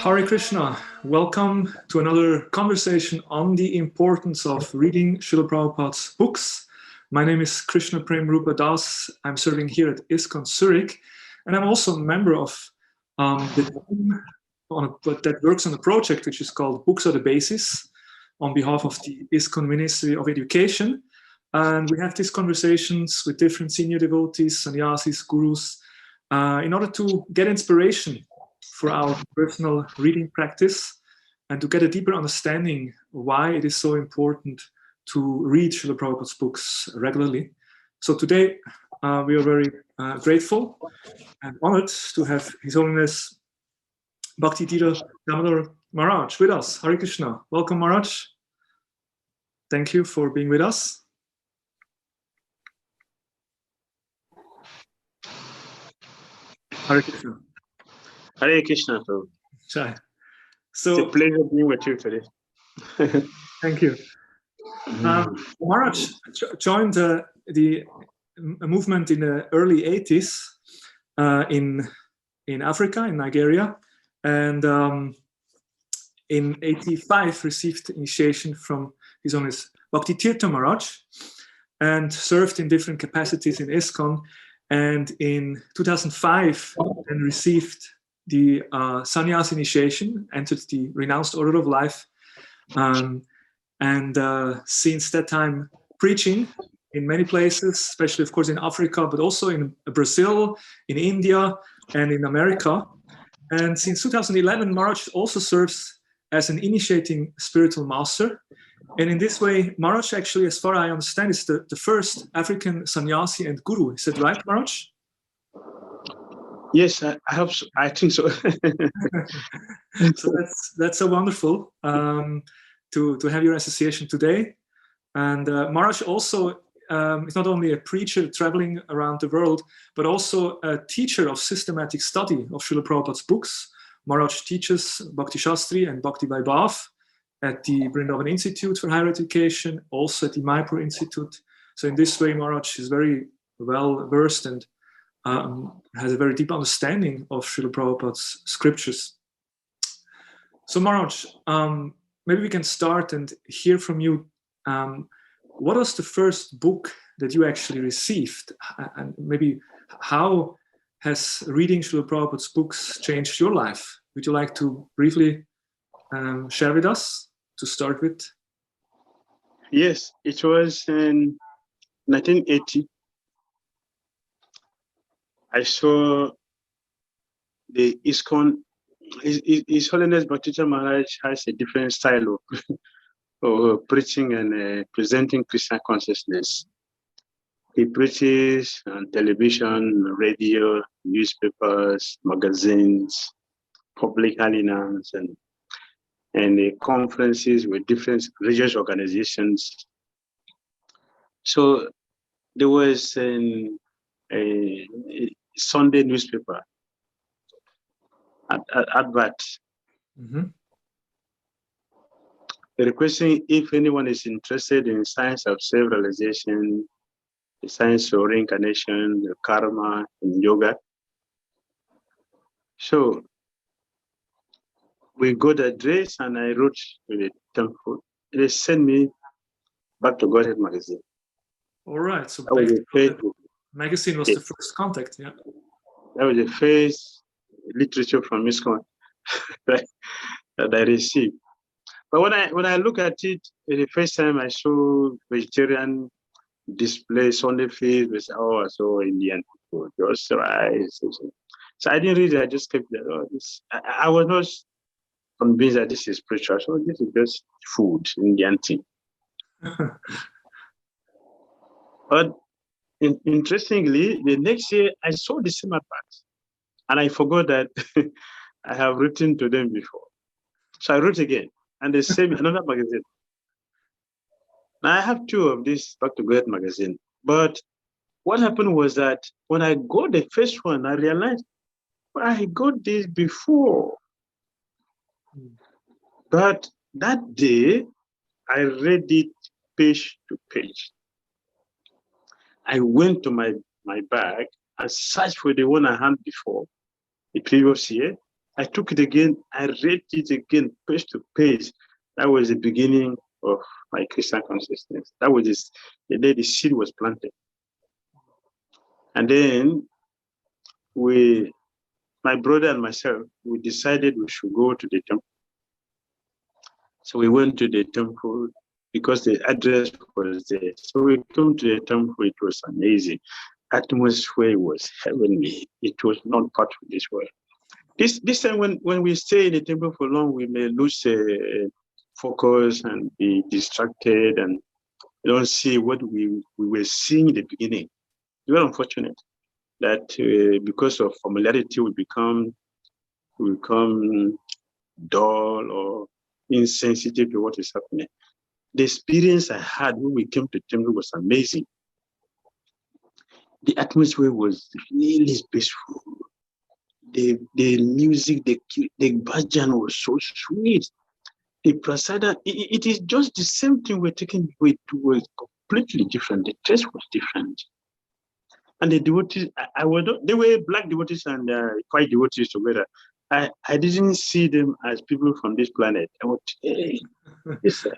Hare Krishna, welcome to another conversation on the importance of reading Srila Prabhupada's books. My name is Krishna Prem Rupa Das. I'm serving here at ISKCON Zurich, and I'm also a member of the team that works on a project which is called Books Are the Basis on behalf of the ISKCON Ministry of Education. And we have these conversations with different senior devotees, sannyasis, gurus, in order to get inspiration for our personal reading practice and to get a deeper understanding why it is so important to read Srila Prabhupada's books regularly. So today we are very grateful and honored to have His Holiness Bhakti Dhira Damodara Maharaj with us. Hare Krishna. Welcome, Maharaj. Thank you for being with us. Hare Krishna. Hare Krishna, Prabhu. So, it's a pleasure being with you today. Thank you. Maharaj joined a movement in the early 80s in Africa, in Nigeria, and in 85 received initiation from His Holiness Bhakti Tirtha Maharaj and served in different capacities in ISKCON, and in 2005 then received the sannyas initiation, entered the renounced order of life, and since that time preaching in many places, especially of course in Africa, but also in Brazil, in India, and in America. And since 2011, Maharaj also serves as an initiating spiritual master. And in this way, Maharaj actually, as far as I understand, is the first African sannyasi and guru. Is that right, Maharaj? Yes, I hope so. I think so. So that's so wonderful to have your association today. And Maharaj also is not only a preacher traveling around the world, but also a teacher of systematic study of Srila Prabhupada's books. Maharaj teaches Bhakti Shastri and Bhakti Vaibhav at the Vrindavan Institute for Higher Education, also at the Mayapur Institute. So in this way, Maharaj is very well versed and has a very deep understanding of Srila Prabhupada's scriptures. So Maharaj, maybe we can start and hear from you. What was the first book that you actually received? And maybe how has reading Srila Prabhupada's books changed your life? Would you like to briefly share with us to start with? Yes, it was in 1980. I saw the ISKCON. His Holiness Bhakti Maharaj has a different style of preaching and presenting Krishna consciousness. He preaches on television, radio, newspapers, magazines, public arenas, and conferences with different religious organizations. So there was a Sunday newspaper advert requesting if anyone is interested in science of self-realization, the science of reincarnation, the karma, and yoga. So we got the address and I wrote to the temple. They sent me back to Godhead magazine. All right. So the magazine was the first contact, yeah. That was the first literature from ISKCON that I received. But when I look at it, the first time I saw vegetarian display Sunday feast with I saw Indian food, just rice. So I didn't read it. I just kept it. I was not convinced that this is spiritual. So this is just food, Indian thing. But interestingly, the next year I saw the same advert, and I forgot that I have written to them before. So I wrote again, and they sent me another magazine. Now I have two of these Back to Godhead magazine. But what happened was that when I got the first one, I realized I got this before. But that day, I read it page to page. I went to my bag and searched for the one I had before, the previous year, I took it again. I read it again, page to page. That was the beginning of my Christian consciousness. That was the day the seed was planted. And then my brother and myself, we decided we should go to the temple. So we went to the temple because the address was there. So we came to the temple. It was amazing. Atmosphere was heavenly. It was not part of this world. This time when we stay in the temple for long, we may lose focus and be distracted and don't see what we were seeing in the beginning. It's very unfortunate that because of familiarity, we become dull or insensitive to what is happening. The experience I had when we came to the temple was amazing. The atmosphere was really peaceful. The music, the bhajan was so sweet. The prasada, it is just the same thing we're taking. It was completely different. The taste was different. And the devotees, they were black devotees and white devotees together. I didn't see them as people from this planet. I was, hey, these are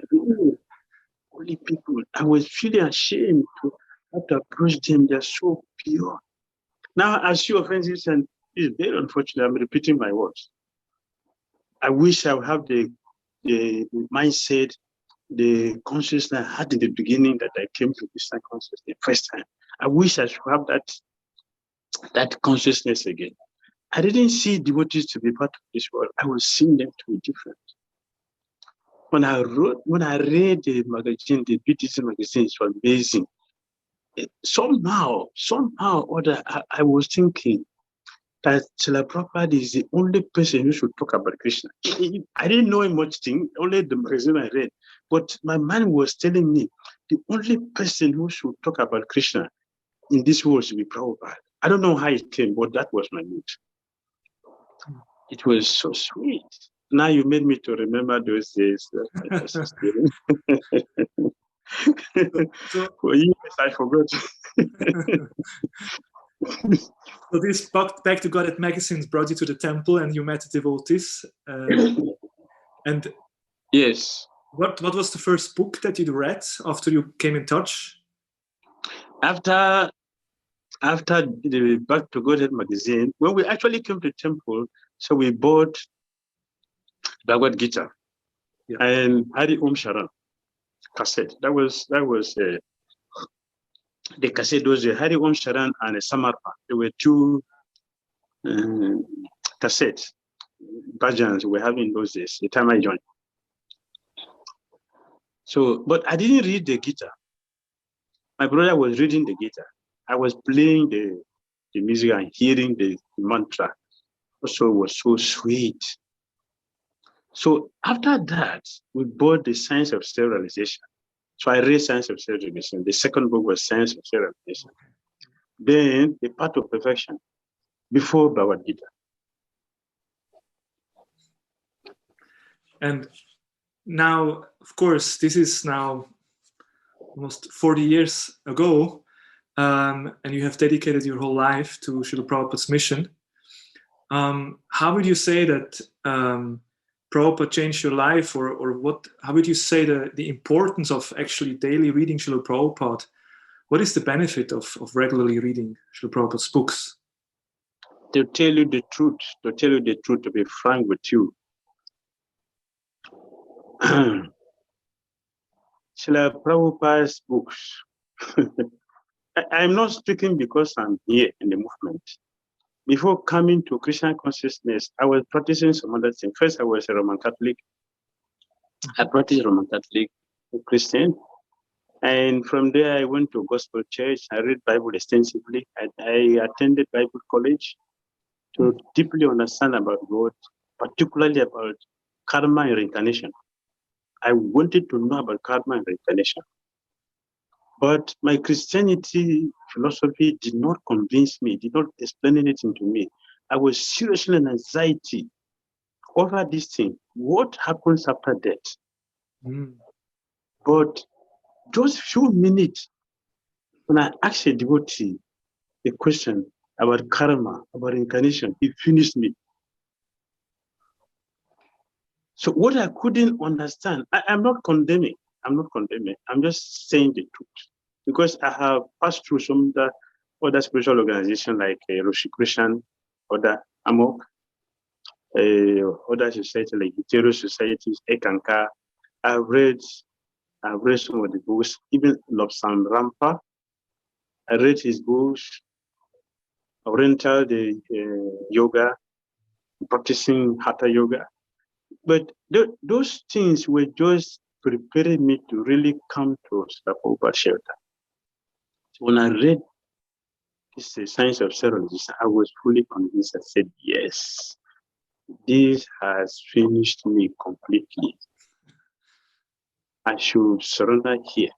holy people. I was feeling ashamed to have to approach them. They're so pure. Now, as you offenses, and it's very unfortunate, I'm repeating my words. I wish I would have the mindset, the consciousness I had in the beginning that I came to Christian consciousness the first time. I wish I should have that consciousness again. I didn't see devotees to be part of this world. I was seeing them to be different. When I read the magazine, the BTC magazine, it was amazing. Somehow, or I was thinking that Srila Prabhupada is the only person who should talk about Krishna. I didn't know much thing, only the magazine I read. But my mind was telling me the only person who should talk about Krishna in this world should be Prabhupada. I don't know how it came, but that was my mood. It was so sweet. Now you made me to remember those days. For years, I forgot. So this Back to God magazines brought you to the temple and you met the devotees. And yes. What was the first book that you read after you came in touch? After the Back to God magazine, when we actually came to the temple, so we bought Bhagavad Gita and Hari Om Sharan cassette. That was the cassette was Hari Om Sharan and Samarpa. There were two cassettes, bhajans we were having those days, the time I joined. So, but I didn't read the Gita. My brother was reading the Gita. I was playing the music and hearing the mantra. Also, it was so sweet. So after that, we bought the Science of Self-Realization. So I read Science of Self-Realization. The second book was Science of Self-Realization. Then the Path of Perfection, before Bhagavad Gita. And now, of course, this is now almost 40 years ago, and you have dedicated your whole life to Srila Prabhupada's mission. How would you say that Prabhupada changed your life, or what? How would you say the importance of actually daily reading Srila Prabhupada? What is the benefit of regularly reading Srila Prabhupada's books? To tell you the truth, to be frank with you, Srila Prabhupada's books. I'm not speaking because I'm here in the movement. Before coming to Christian consciousness, I was practicing some other things. First, I was a Roman Catholic. I practiced Roman Catholic, Christian. And from there, I went to Gospel Church. I read Bible extensively. I attended Bible college to deeply understand about God, particularly about karma and reincarnation. I wanted to know about karma and reincarnation. But my Christianity philosophy did not convince me, did not explain anything to me. I was seriously in anxiety over this thing. What happens after death? But just few minutes, when I asked a devotee a question about karma, about reincarnation, he finished me. So what I couldn't understand, I'm not condemning. I'm not condemning. I'm just saying the truth. Because I have passed through some other spiritual organizations like Roshi Christian, other Amok, other societies like Hetero societies, Ekanka. I've read some of the books, even Lobsam Rampa. I read his books, Oriental the yoga, practicing Hatha yoga. But those things were just preparing me to really come to Srila Prabhupada shelter. So when I read this Science of Serology, I was fully convinced. I said, yes, this has finished me completely. I should surrender here.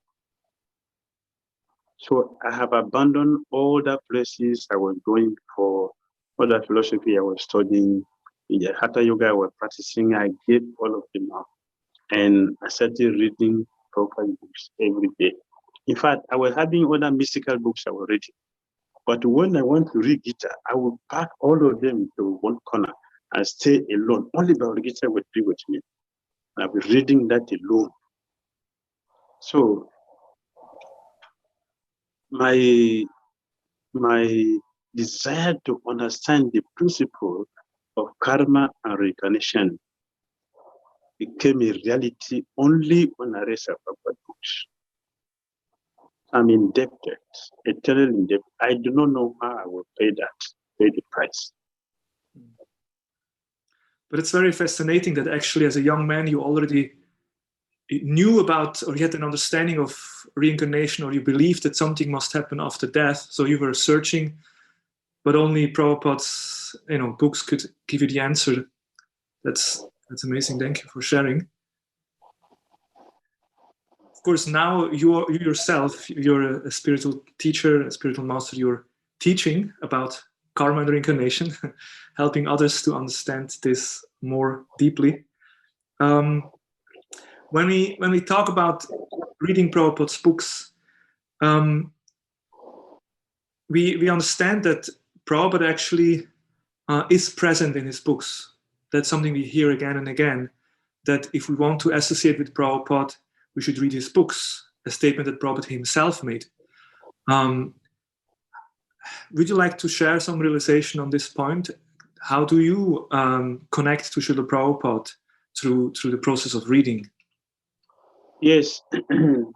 So I have abandoned all the places I was going for, all the philosophy I was studying, the Hatha yoga I was practicing. I gave all of them up. And I started reading Prabhupada books every day. In fact, I was having other mystical books I was reading. But when I want to read Gita, I would pack all of them into one corner and stay alone. Only Bhagavad Gita would be with me. I'll be reading that alone. So my desire to understand the principle of karma and reincarnation became a reality only when I read Prabhupada books. I'm indebted, eternally indebted. I do not know how I will pay the price. But it's very fascinating that actually as a young man, you already knew about, or you had an understanding of reincarnation, or you believed that something must happen after death. So you were searching, but only Prabhupada's books could give you the answer. That's amazing. Thank you for sharing. Of course, now you yourself, you're a spiritual teacher, a spiritual master. You're teaching about karma and reincarnation, helping others to understand this more deeply. When we talk about reading Prabhupada's books, we understand that Prabhupada actually is present in his books. That's something we hear again and again, that if we want to associate with Prabhupada, we should read his books, a statement that Prabhupada himself made. Would you like to share some realization on this point? How do you connect to Srila Prabhupada through the process of reading? Yes. 2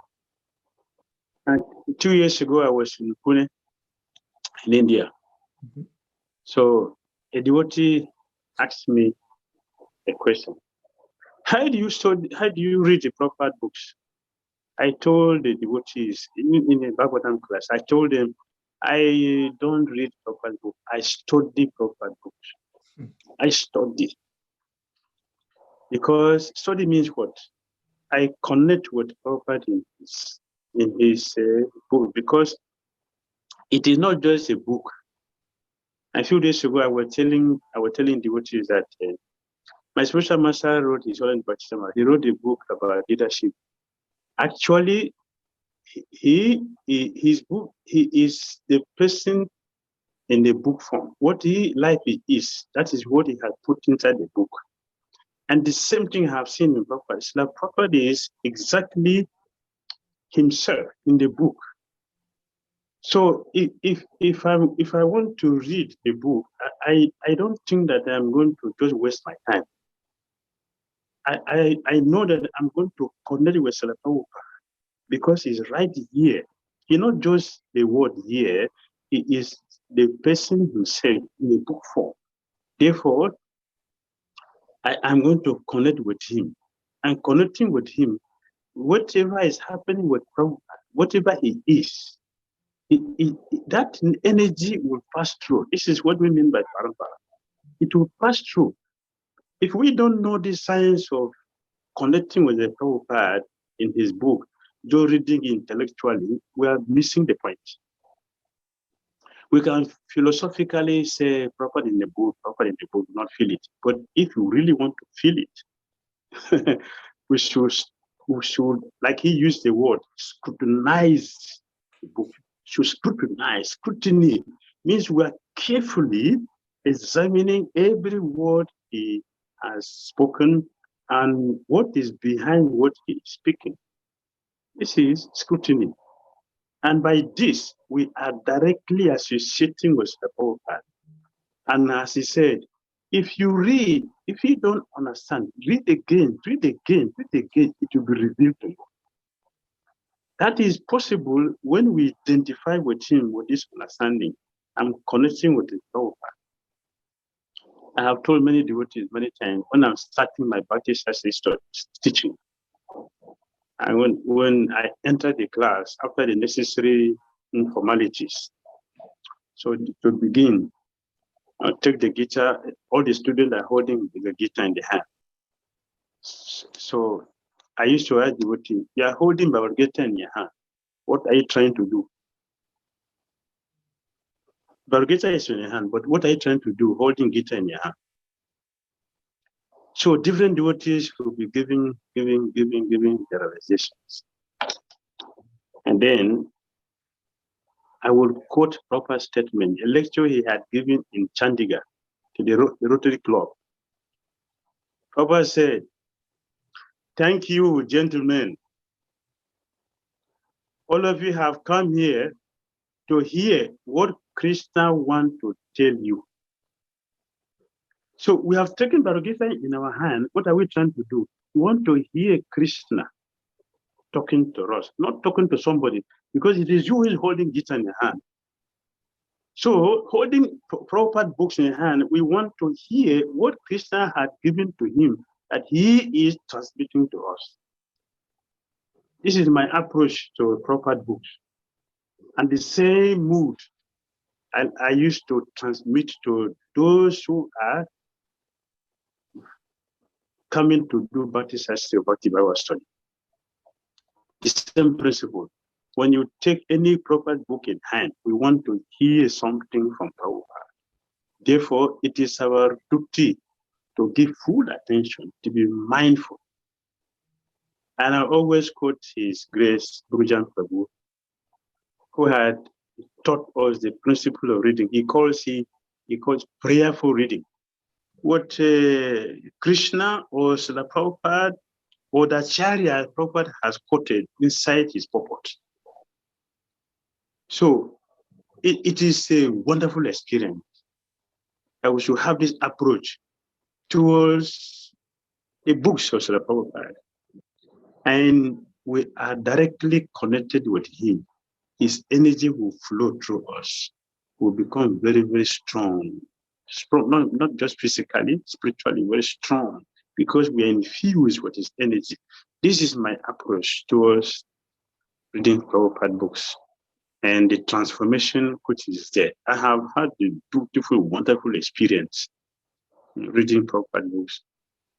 years ago, I was in Pune, in India. Mm-hmm. So a devotee asked me a question. How do you read the Prabhupada books? I told the devotees in the Bhagavatam class, I told them, I don't read Prabhupada books. I study Prabhupada books. I study. Because study means what? I connect with Prabhupada in his book, because it is not just a book. A few days ago, I was telling devotees that my spiritual master wrote his own Bhakti. He wrote a book about leadership. Actually, his book, he is the person in the book form. What life is, that is what he has put inside the book. And the same thing I have seen in Prabhupada. Srila Prabhupada is exactly himself in the book. So if I want to read a book, I don't think that I'm going to just waste my time. I know that I'm going to connect with Srila Prabhupada because he's right here. He's not just the word here, he is the person himself in the book form. Therefore, I'm going to connect with him. And connecting with him, whatever is happening with Prabhupada, whatever he is, that energy will pass through. This is what we mean by parampara. It will pass through. If we don't know the science of connecting with the Prabhupada in his book, just reading intellectually, we are missing the point. We can philosophically say Prabhupada in the book, not feel it. But if you really want to feel it, we should, like he used the word, scrutinize the book. Should scrutinize. Scrutiny means we are carefully examining every word he has spoken and what is behind what he is speaking. This is scrutiny. And by this, we are directly associating with the Prabhupada. And as he said, if you read, if you don't understand, read again, it will be revealed to you. That is possible when we identify with him with this understanding. I'm connecting with the Prabhupada. I have told many devotees many times when I'm starting my Bhakti Shastra teaching, and when I enter the class after the necessary formalities, so to begin, I'll take the guitar. All the students are holding the guitar in the hand. So I used to ask devotees, "You are holding our guitar in your hand. What are you trying to do?" Our guitar is in your hand, but what are you trying to do holding guitar in your hand? So different devotees will be giving their realizations. And then I will quote proper statement, a lecture he had given in Chandigarh to the Rotary Club. Prabhupada said, "Thank you, gentlemen. All of you have come here to hear what Krishna wants to tell you." So we have taken Bhagavad in our hand. What are we trying to do? We want to hear Krishna talking to us, not talking to somebody, because it is you who is holding Gita in your hand. So holding Prabhupada books in your hand, we want to hear what Krishna had given to him that he is transmitting to us. This is my approach to Prabhupada books. And the same mood I used to transmit to those who are coming to do Bhakti Shastra, Bhakti Bible study. The same principle. When you take any Prabhupada book in hand, we want to hear something from Prabhupada. Therefore, it is our duty to give full attention, to be mindful. And I always quote His Grace, Gurujan Prabhu, who had taught us the principle of reading. He calls prayerful reading. What Krishna or Srila Prabhupada or the Acharya Prabhupada has quoted inside his purport. So it is a wonderful experience. And we should have this approach towards the books of Srila Prabhupada. And we are directly connected with him. His energy will flow through us. We'll become very, very strong. Not just physically, spiritually, very strong, because we are infused with his energy. This is my approach towards reading Prabhupada books and the transformation which is there. I have had a beautiful, wonderful experience reading Prabhupada books.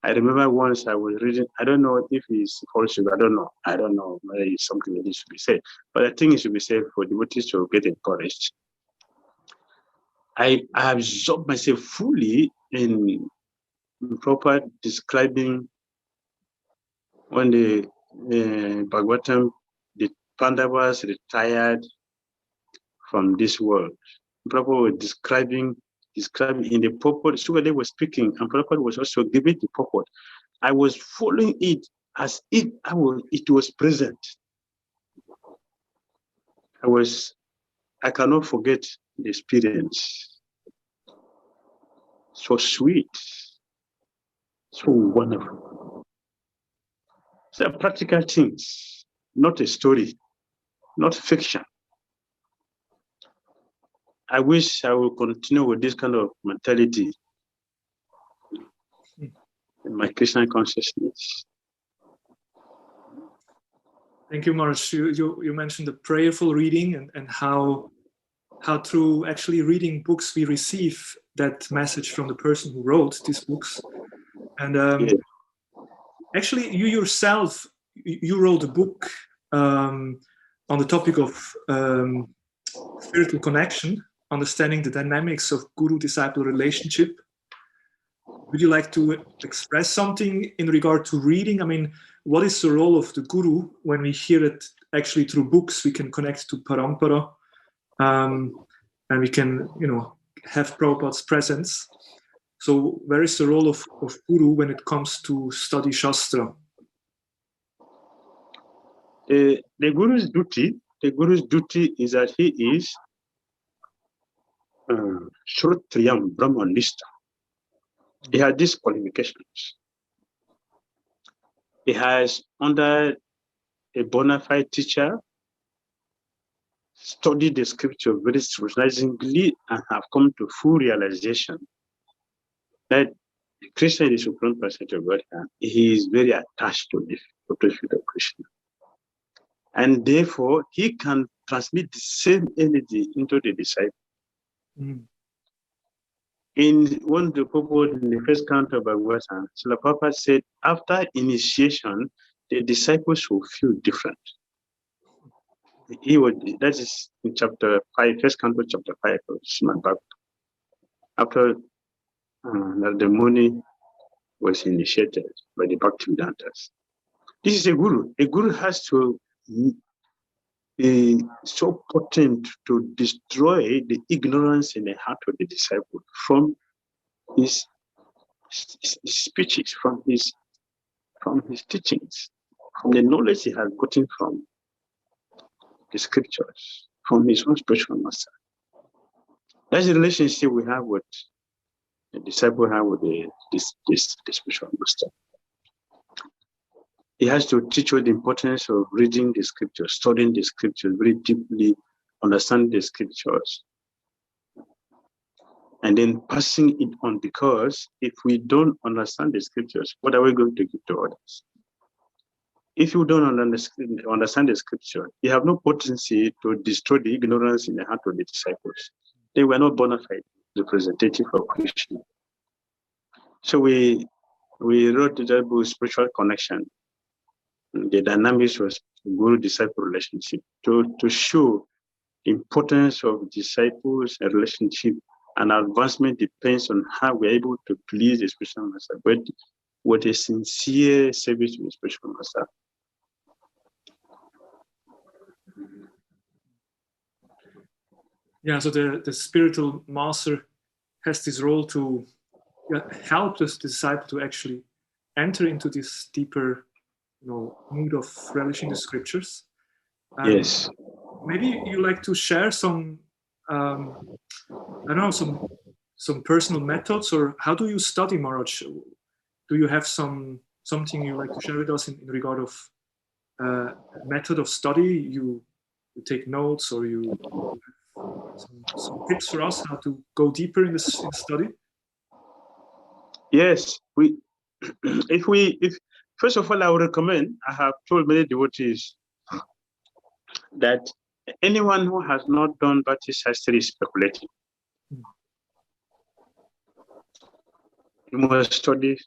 I remember once I was reading, I don't know if it's false, I don't know whether it's something that should be said, but I think it should be said for devotees to get encouraged. I absorbed myself fully in Prabhupada describing when the Bhagavatam, the Pandavas retired from this world. Prabhupada was describing in the purport, so they were speaking, and Prabhupada was also giving the purport. I was following it as if it was present. I cannot forget the experience. So sweet, so wonderful. So practical things, not a story, not fiction. I wish I will continue with this kind of mentality in my Krishna consciousness. Thank you, Maharaj. You mentioned the prayerful reading and how through actually reading books we receive that message from the person who wrote these books. And actually, you yourself, you wrote a book on the topic of spiritual connection, understanding the dynamics of guru-disciple relationship. Would you like to express something in regard to reading? I mean, what is the role of the guru when we hear it actually through books? We can connect to parampara, and we can, have Prabhupada's presence. So where is the role of Guru when it comes to study Shastra? The Guru's duty is that he is Shrotriyam Brahmanista. He has these qualifications. He has, under a bona fide teacher, studied the scripture very scrutinizingly and have come to full realization that Krishna is the supreme person of God, and he is very attached to the pursuit of Krishna. And therefore, he can transmit the same energy into the disciple. Mm. In one of the purport in the first canto of Bhagavatam, Srila Prabhupada said, after initiation, the disciples will feel different. That is in chapter 5, first canto, chapter 5 of Srimad Bhagavatam. After the Muni was initiated by the Bhakti Vedantas. This is a guru. A guru has to be so potent to destroy the ignorance in the heart of the disciple from his speeches, from his teachings, from the knowledge he has gotten from the scriptures, from his own spiritual master. That's the relationship we have with the disciple have with the spiritual master. He has to teach you the importance of reading the scriptures, studying the scriptures very deeply, understanding the scriptures, and then passing it on, because if we don't understand the scriptures, what are we going to give to others? If you don't understand the scripture, you have no potency to destroy the ignorance in the heart of the disciples. They were not bona fide representative of Krishna. So we wrote the book Spiritual Connection, the dynamics of guru-disciple relationship, to show the importance of disciples and relationship, and advancement depends on how we're able to please the spiritual master, but with a sincere service to the spiritual master. Yeah, so the spiritual master has this role to help the disciple to actually enter into this deeper, mood of relishing the scriptures. Yes. Maybe you like to share some, I don't know, some personal methods, or how do you study, Maharaj? Do you have something you like to share with us in regard of method of study? You take notes, or you some tips for us how to go deeper in this study? Yes, if first of all, I would recommend, I have told many devotees that anyone who has not done Bhakti Shastri is speculating. You must study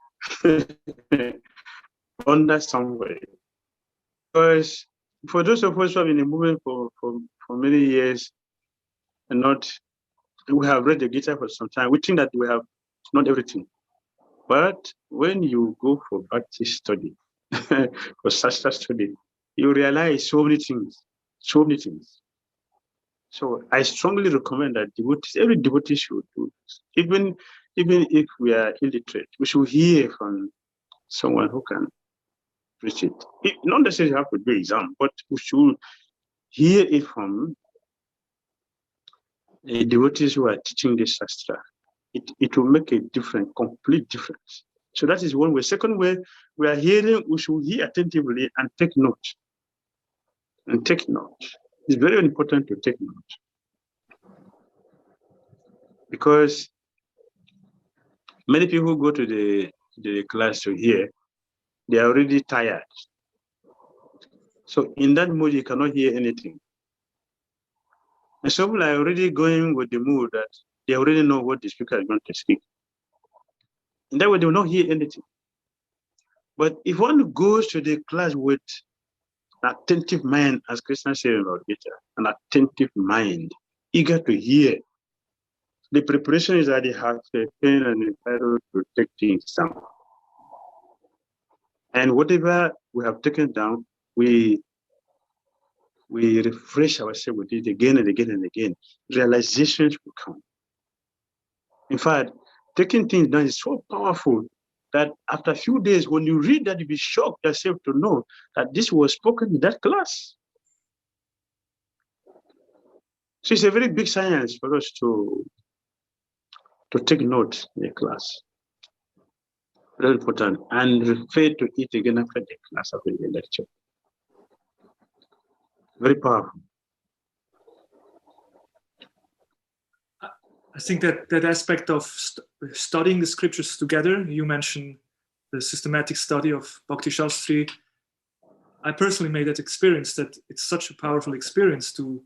under some way. Because for those of us who have been in the movement for many years and we have read the Gita for some time, we think that we have not everything. But when you go for Bhakti study, for Shastra study, you realize so many things. So I strongly recommend that every devotee should do this. Even if we are illiterate, we should hear from someone who can preach it. Not necessarily have to do exam, but we should hear it from the devotees who are teaching this Shastra. It will make a complete difference. So that is one way. Second way, we are hearing, we should hear attentively and take note. It's very important to take note. Because many people who go to the class to hear, they are already tired. So in that mood, you cannot hear anything. And some people are already going with the mood that they already know what the speaker is going to speak. In that way, they will not hear anything. But if one goes to the class with an attentive mind, as Krishna said in Lord Gita, an attentive mind, eager to hear, the preparation is that they have the pain and entitled to take things down. And whatever we have taken down, we refresh ourselves with it again and again and again. Realizations will come. In fact, taking things down is so powerful that after a few days, when you read that, you'll be shocked yourself to know that this was spoken in that class. So it's a very big science for us to take note in the class. Very important. And refer to it again after the class, after the lecture. Very powerful. I think that aspect of studying the scriptures together, you mentioned the systematic study of Bhakti Shastri. I personally made that experience, that it's such a powerful experience to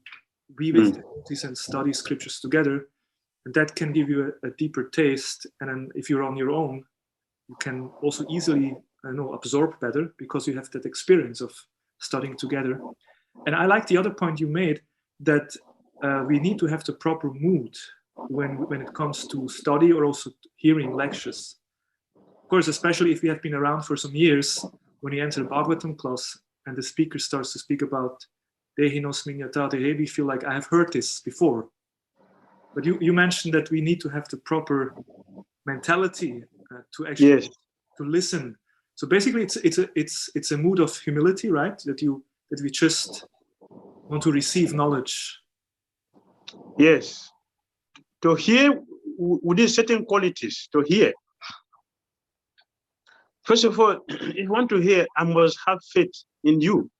be with devotees and study scriptures together. And that can give you a deeper taste. And then if you're on your own, you can also easily absorb better because you have that experience of studying together. And I like the other point you made, that we need to have the proper mood when it comes to study or also hearing lectures. Of course, especially if we have been around for some years, when you enter a Bhagavatam class and the speaker starts to speak about Dehinosminyata Dehe, we feel like I have heard this before. But you mentioned that we need to have the proper mentality to actually to listen. So basically, it's a mood of humility, right? That we just want to receive knowledge. Yes. To hear within certain qualities, to hear. First of all, if you want to hear, I must have faith in you.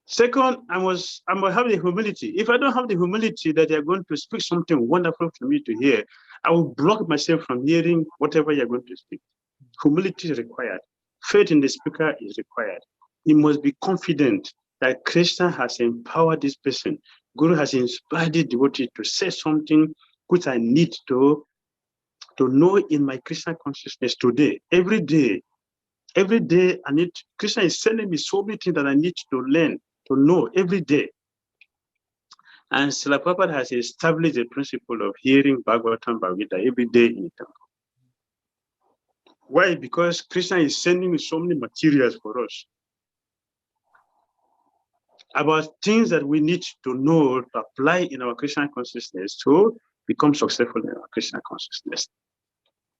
Second, I must have the humility. If I don't have the humility that you're going to speak something wonderful for me to hear, I will block myself from hearing whatever you're going to speak. Humility is required. Faith in the speaker is required. He must be confident that Krishna has empowered this person. Guru has inspired the devotee to say something which I need to know in my Krishna consciousness today. Every day, I need, Krishna is sending me so many things that I need to learn, to know every day. And Srila Prabhupada has established the principle of hearing Bhagavatam Bhagavad Gita every day in the temple. Why? Because Krishna is sending me so many materials for us about things that we need to know to apply in our Krishna consciousness to become successful in our Krishna consciousness.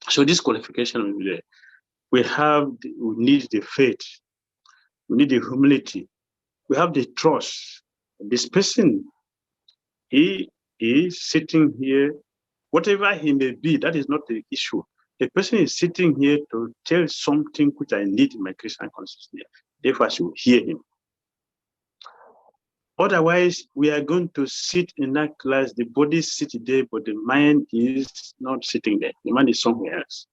So this qualification is there. We need the faith, we need the humility, we have the trust. This person, he is sitting here, whatever he may be, that is not the issue. The person is sitting here to tell something which I need in my Krishna consciousness. Therefore, I should hear him. Otherwise, we are going to sit in that class, the body sits there, but the mind is not sitting there. The mind is somewhere else.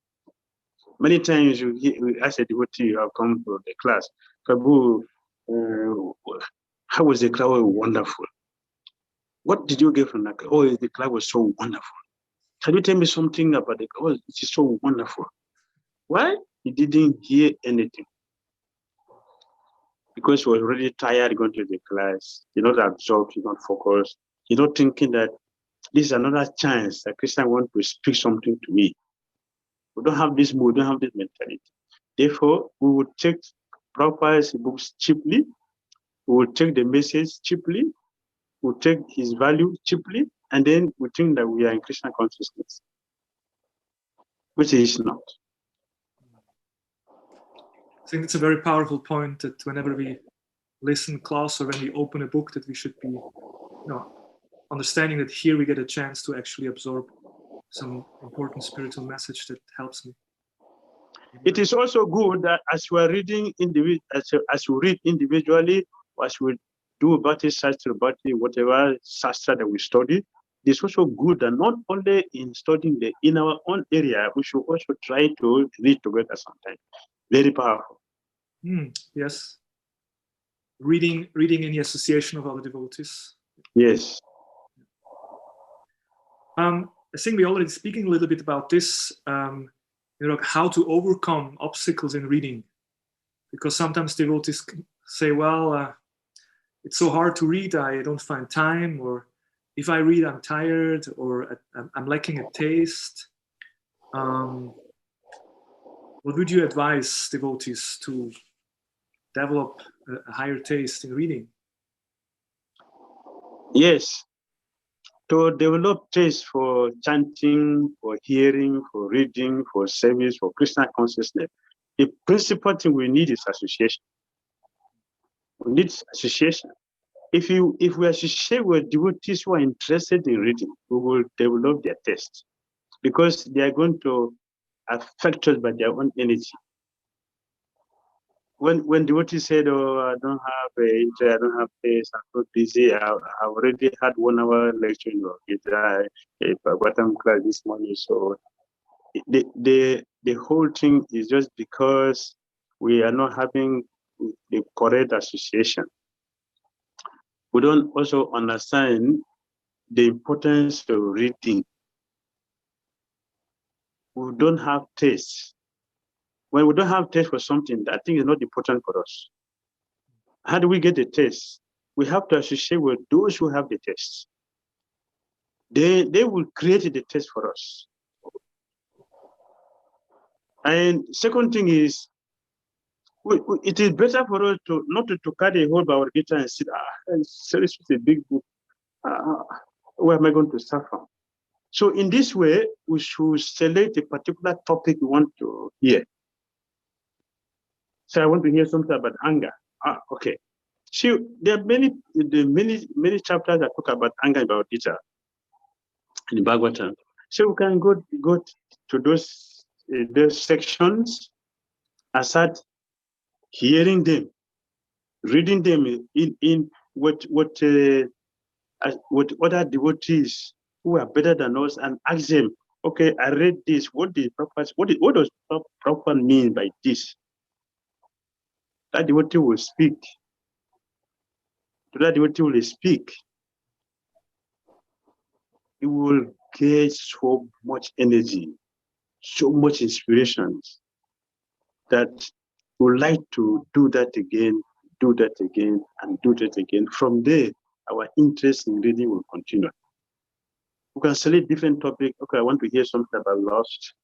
Many times we ask a devotee, you have come to the class, Prabhu, how was the class? Oh, wonderful. What did you get from that class? Oh, the class was so wonderful. Can you tell me something about the class? Oh, it is so wonderful. Why? He didn't hear anything. Because he was already tired going to the class, you're not absorbed, you're not focused, you're not thinking that this is another chance that Krishna wants to speak something to me. We don't have this mood, we don't have this mentality. Therefore, we would take Prabhupada's books cheaply, we would take the message cheaply, we would take his value cheaply, and then we think that we are in Krishna consciousness, which is not. I think it's a very powerful point that whenever we listen class or when we open a book, that we should be understanding that here we get a chance to actually absorb some important spiritual message that helps me. It is also good that as we are reading as we read individually, as we do Bhakti Shastra, Bhakti, whatever Shastra that we study, it's also good that not only in studying in our own area, we should also try to read together sometimes. Very powerful. Yes. Reading in the association of other devotees. Yes. I think we're already speaking a little bit about this, how to overcome obstacles in reading. Because sometimes devotees say, well, it's so hard to read, I don't find time, or if I read, I'm tired, or I'm lacking a taste. What would you advise devotees to develop a higher taste in reading? Yes. to develop taste for chanting, for hearing, for reading, for service, for Krishna consciousness, the principal thing we need is association. We need association. If we associate with devotees who are interested in reading, we will develop their taste, because they are going to affect us by their own energy. When devotees said, "Oh, I don't have interest, I don't have taste, I'm so busy. I've already had 1 hour lecture in your Gita, Bhagavatam class this morning." So the whole thing is just because we are not having the correct association. We don't also understand the importance of reading. We don't have taste. When we don't have taste for something, I think it's not important for us. How do we get the taste? We have to associate with those who have the taste. They will create the taste for us. And second thing is, it is better for us to not to carry a hold by our guitar and sit, it's a big book. Where am I going to start from? So in this way, we should select a particular topic we want to hear. So I want to hear something about anger. Okay. See, there are many chapters that talk about anger in Bhagavad Gita, in the Bhagavatam. So we can go to those sections and start hearing them, reading them in what other devotees who are better than us, and ask them, okay, I read this. What does Prabhupada mean by this? That devotee will speak. To that devotee will speak. It will get so much energy, so much inspiration, that we would like to do that again, and do that again. From there, our interest in reading will continue. We can select different topics. Okay, I want to hear something about lust.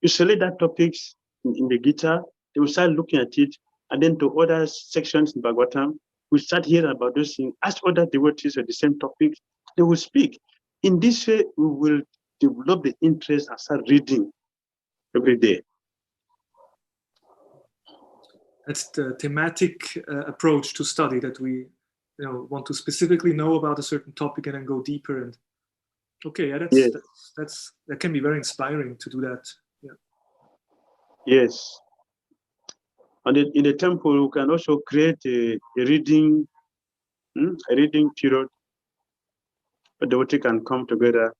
You select that topics in the Gita, they will start looking at it, and then to other sections in Bhagavatam, we start hearing about those things. Ask other devotees at the same topics, they will speak. In this way, we will develop the interest and start reading every day. That's the thematic approach to study, that we want to specifically know about a certain topic and then go deeper. And okay, yeah, that can be very inspiring to do that. Yeah. Yes. And in the temple, we can also create a reading period. A devotee can come together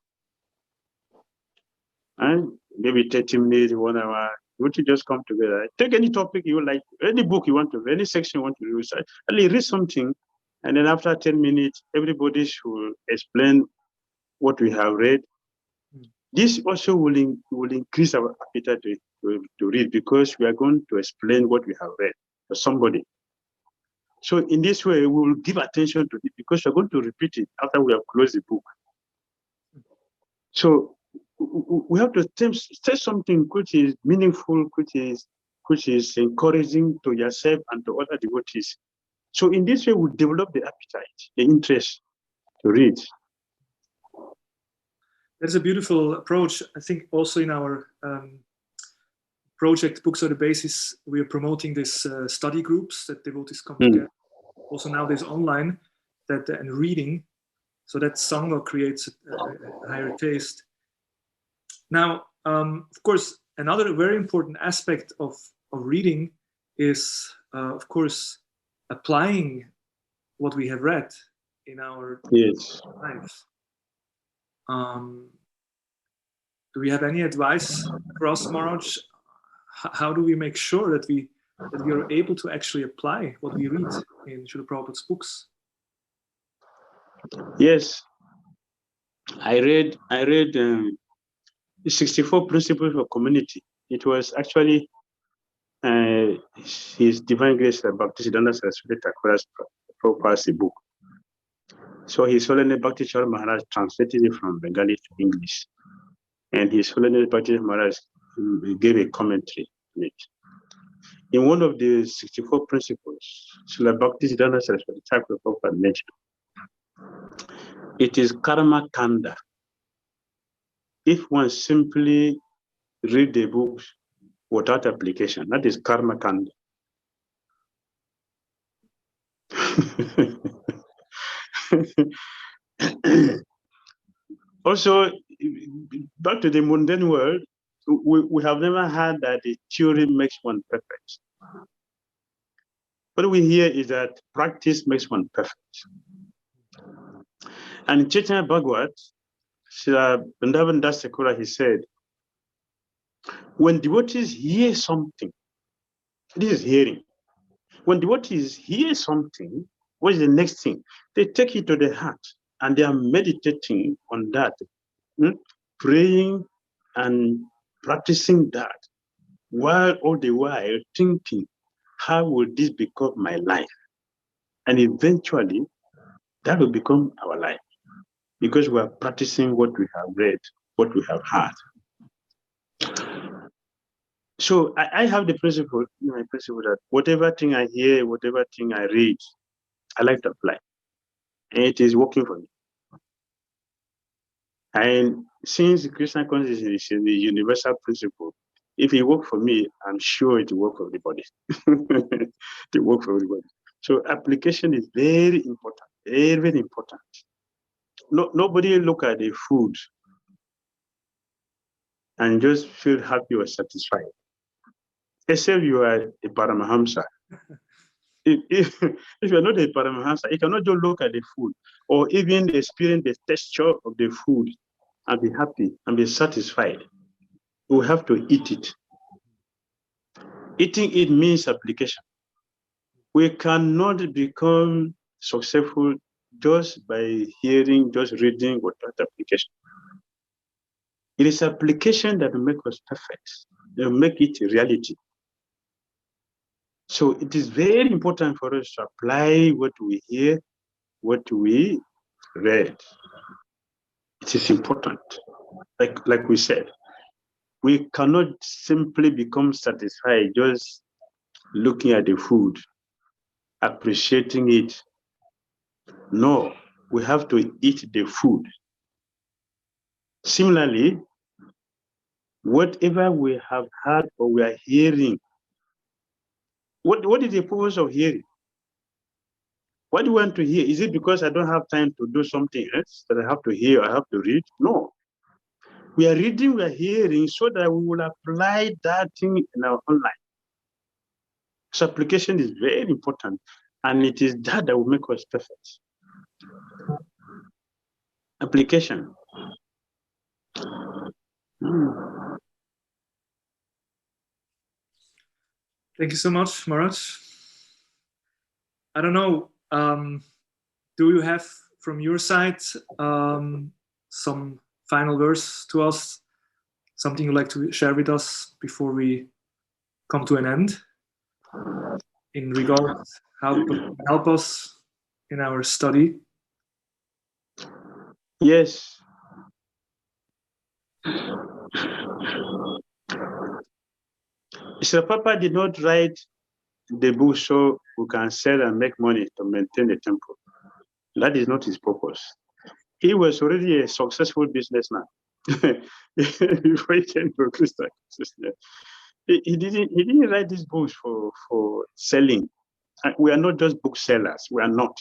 and maybe 30 minutes, 1 hour. Devotee just come together. Take any topic you like, any book you want to read, any section you want to read. Only read something, and then after 10 minutes, everybody should explain what we have read. This also will increase our appetite to read, because we are going to explain what we have read to somebody. So in this way, we will give attention to it, because we're going to repeat it after we have closed the book. So we have to say something which is meaningful, which is encouraging to yourself and to other devotees. So in this way, we develop the appetite, the interest to read. That's a beautiful approach. I think also in our project, Books Are the Basis, we are promoting this study groups that devotees come together. Also now there's online and reading, so that Sangha creates a higher taste. Now, of course, another very important aspect of reading is, of course, applying what we have read in our lives. Do we have any advice for us, Maharaj? How do we make sure that we are able to actually apply what we read in Srila Prabhupada's books? Yes, I read the 64 Principles of Community. It was actually His Divine Grace Bhakti Saraswati Thakur's Prabhupada's book. So His Holiness Bhakti Maharaj translated it from Bengali to English, and His Holiness Bhakti Maharaj gave a commentary on it. In one of the 64 principles, Srila Bhakti Saraswati Thakur Prabhupada mentioned It is karma kanda. If one simply read the books without application, that is karma kanda. Also, back to the mundane world, we have never heard that the theory makes one perfect. What we hear is that practice makes one perfect. And in Chaitanya Bhagavad, Srila Vrindavan Das Thakura, he said, when devotees hear something, this is hearing. When devotees hear something, what is the next thing? They take it to the heart and they are meditating on that, praying and practicing that, while all the while thinking, how will this become my life? And eventually, that will become our life because we are practicing what we have read, what we have heard. So I have the principle, my principle that whatever thing I hear, whatever thing I read, I like to apply. And it is working for me. And since the Christian consciousness is the universal principle, if it works for me, I'm sure it will work for everybody. It will work for everybody. So application is very important, very, very important. Nobody look at the food and just feel happy or satisfied, except you are a Paramahamsa. If you're not a Paramahamsa, you cannot just look at the food or even experience the texture of the food and be happy and be satisfied. We have to eat it. Eating it means application. We cannot become successful just by hearing, just reading without application. It is application that will make us perfect. They will make it a reality. So it is very important for us to apply what we hear, what we read. It is important. Like we said, we cannot simply become satisfied just looking at the food, appreciating it. No, we have to eat the food. Similarly, whatever we have heard or we are hearing, what is the purpose of hearing? What do you want to hear? Is it because I don't have time to do something else that I have to hear, I have to read? No. We are reading, we are hearing so that we will apply that thing in our own life. So application is very important, and it is that will make us perfect. Application. Thank you so much, Maharaj. I don't know, do you have from your side some final words to us, something you'd like to share with us before we come to an end in regards how to help us in our study? Yes. Srila Prabhupada did not write the book so we can sell and make money to maintain the temple. That is not his purpose. He was already a successful businessman before he came to Christian consciousness. He didn't write these books for selling. We are not just booksellers. We are not.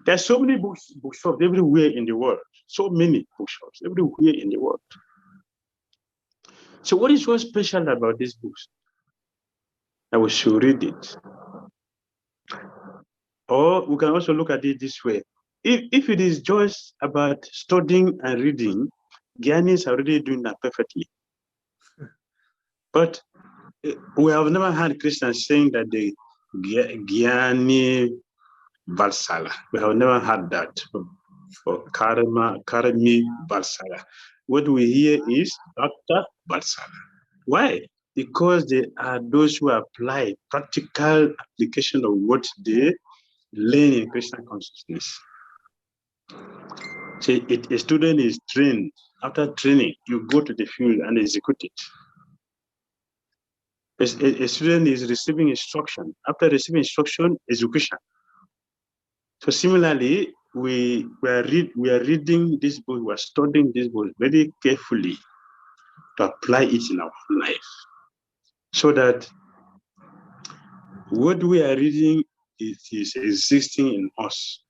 There are so many bookshops everywhere in the world. So many bookshops everywhere in the world. So what is so special about these books? That we should read it. Or we can also look at it this way. If it is just about studying and reading, Gyanis are already doing that perfectly. But we have never heard Christians saying that the Gyani Valsala. We have never heard that. Or Karmi Valsala. What we hear is Dr. Valsala. Why? Because they are those who apply practical application of what they learn in Christian consciousness. So a student is trained. After training, you go to the field and execute it. A student is receiving instruction. After receiving instruction, execution. So similarly, we are reading this book, we are studying this book very carefully to apply it in our life, so that what we are reading is existing in us.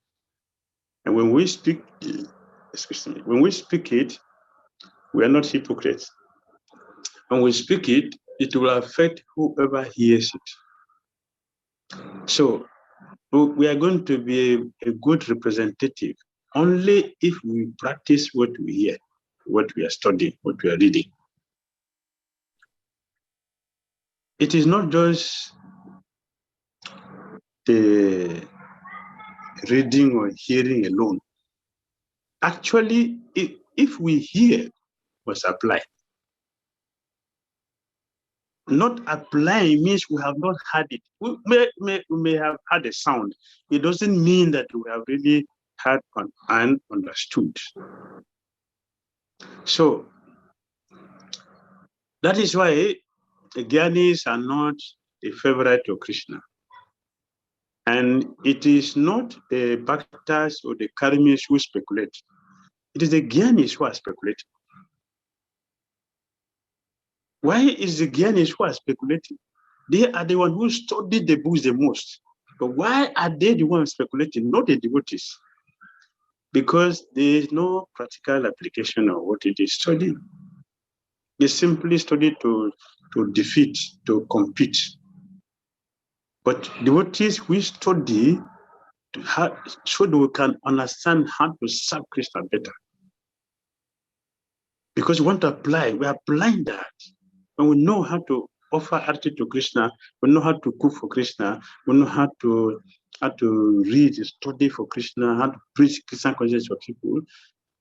And when we speak, when we speak it, we are not hypocrites. When we speak it, it will affect whoever hears it. So we are going to be a good representative only if we practice what we hear, what we are studying, what we are reading. It is not just the reading or hearing alone. Actually, if we hear, must apply. Not applying means we have not heard it. We may have had a sound. It doesn't mean that we have really heard and understood. So that is why the Gyanis are not a favorite of Krishna. And it is not the Bhaktas or the Karmis who speculate. It is the Gyanis who are speculating. Why is the Gyanis who are speculating? They are the ones who study the books the most. But why are they the ones speculating, not the devotees? Because there is no practical application of what it is studying. They simply study to defeat, to compete. But devotees, we study so that we can understand how to serve Krishna better. Because we want to apply, we are applying that. And we know how to offer arti to Krishna, we know how to cook for Krishna, we know how to read, study for Krishna, how to preach Krishna consciousness for people.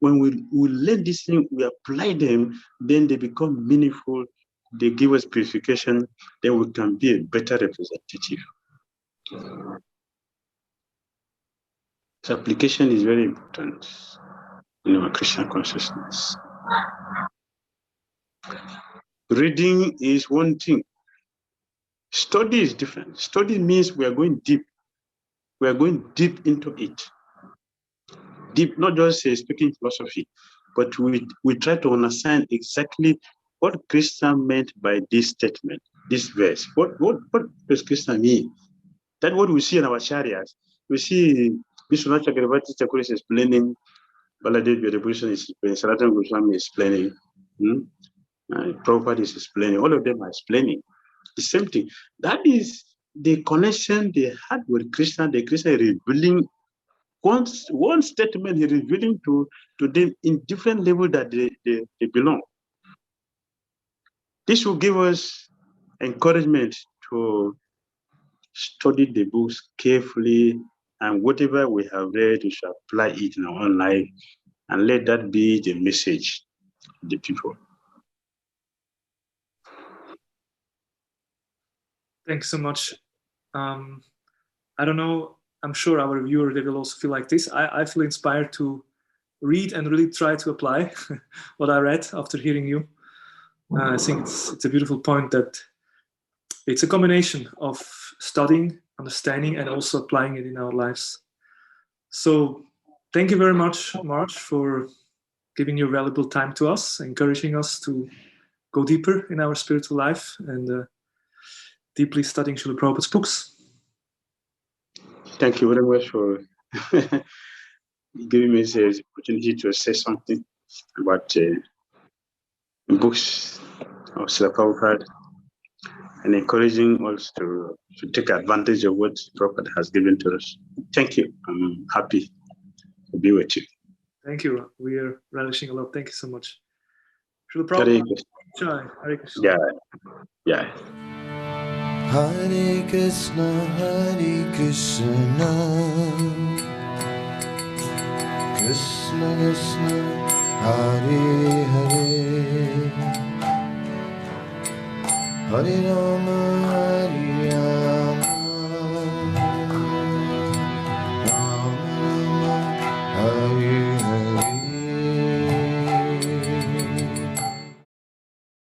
When we learn these things, we apply them, then they become meaningful, they give us purification, then we can be a better representative. So application is very important in our Krishna consciousness. Reading is one thing. Study is different. Study means we are going deep. We are going deep into it. Deep, not just speaking philosophy, but we try to understand exactly what Krishna meant by this statement, this verse. What does Krishna mean? That's what we see in our chariots. We see Vishwanath Chakravarti Thakur is explaining, Baladev Vedabhushan is explaining, Sanatana Goswami is explaining, Prabhupada is explaining, all of them are explaining the same thing. That is the connection they had with Krishna, the Krishna revealing one statement, he revealing to them in different levels that they belong. This will give us encouragement to study the books carefully, and whatever we have read, we should apply it in our own life, and let that be the message to the people. Thanks so much. I don't know, I'm sure our viewer, they will also feel like this. I feel inspired to read and really try to apply what I read after hearing you. I think it's a beautiful point that it's a combination of studying, understanding, and also applying it in our lives. So thank you very much, Marge, for giving your valuable time to us, encouraging us to go deeper in our spiritual life and deeply studying Srila Prabhupada's books. Thank you very much for giving me the opportunity to say something about books of Srila Prabhupada, and encouraging us to take advantage of what Prabhupada has given to us. Thank you. I'm happy to be with you. Thank you. We are relishing a lot. Thank you so much. Srila Prabhupada. Hare Krishna. Yeah. Hare Krishna, Hare Krishna, Krishna Krishna, Hare Hare, Hare Rama,